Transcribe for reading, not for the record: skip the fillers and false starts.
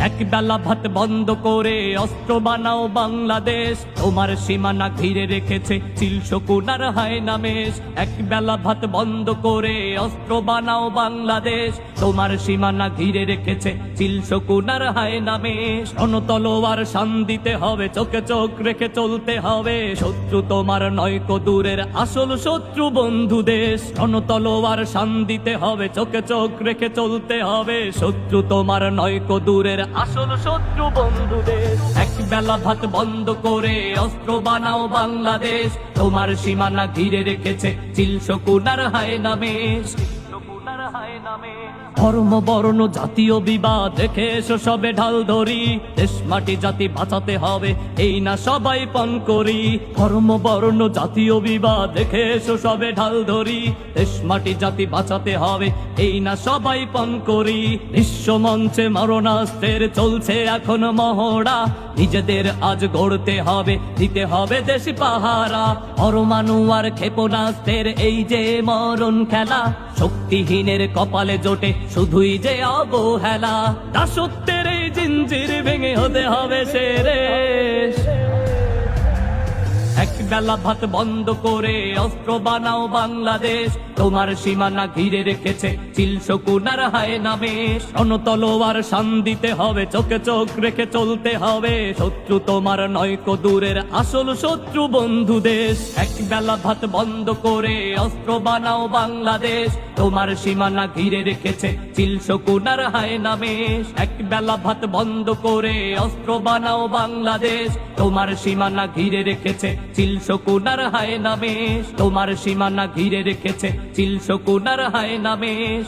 এক বেলা ভাত বন্ধ করে অস্ত্র বানাও বাংলাদেশ, তোমার সীমানা ঘিরে রেখেছে চিল শকুন আর হায়না মেষ। এক বেলা ভাত বন্ধ করে অস্ত্র বানাও বাংলাদেশ, তোমার সীমানা ঘিরে রেখেছে চিল শকুন আর হায়না মেষ। রণতলোয়ার শান দিতে হবে, চোখে চোখ রেখে চলতে হবে, শত্রু তোমার নয়কো দূরের আসল শত্রু বন্ধু দেশ। রণতলোয়ার শান দিতে হবে, চোখে চোখ রেখে চলতে হবে, শত্রু তোমার নয়কো দূরের আসল শত্রু বন্ধু দেশ। এক বেলা ভাত বন্ধ করে অস্ত্র বানাও বাংলাদেশ, তোমার সীমানা ঘিরে রেখেছে চিল শকুন আর হায়না মেষ। ধর্ম বর্ণ জাতীয় বিবাদ দেখে এসো সবে ঢাল ধরি, দেশ মাটি জাতি বাঁচাতে হবে এই না সবাই পণ করি। ধর্ম বর্ণ জাতীয় বিবাদ দেখে এসো সবে ঢাল ধরি, দেশ মাটি জাতি বাঁচাতে হবে এই না সবাই পণ করি। বিশ্ব মঞ্চে মারণাস্ত্রের চলছে এখন মহড়া, নিজেদের আজ গড়তে হবে, দিতে হবে দেশ পাহারা। পরমাণু আর ক্ষেপণাস্ত্রের এই যে মরণ খেলা, শক্তিহীনের কপালে জোটে শুধুই যে অবহেলা। দাসত্বের এই জিঞ্জির ভেঙে হতে হবে শেষ। এক বেলা ভাত বন্ধ করে অস্ত্র বানাও বাংলাদেশ, তোমার সীমানা ঘিরে রেখেছে চিল শকুন আর হায়না মেষ। রণতলোয়ার শান দিতে হবে, চোখে চোখ রেখে চলতে হবে, শত্রু তোমার নয়কো দূরের আসল শত্রু বন্ধু দেশ। এক বেলা ভাত বন্ধ করে অস্ত্র বানাও বাংলাদেশ, তোমার সীমানা ঘিরে রেখেছে চিল শকুন আর হায়না মেষ। এক বেলা ভাত বন্ধ করে অস্ত্র বানাও বাংলাদেশ, তোমার সীমানা ঘিরে রেখেছে চিল শকুন আর হায়না মেষ। তোমার সীমানা ঘিরে রেখেছে চিল শকুন আর হায়না মেষ।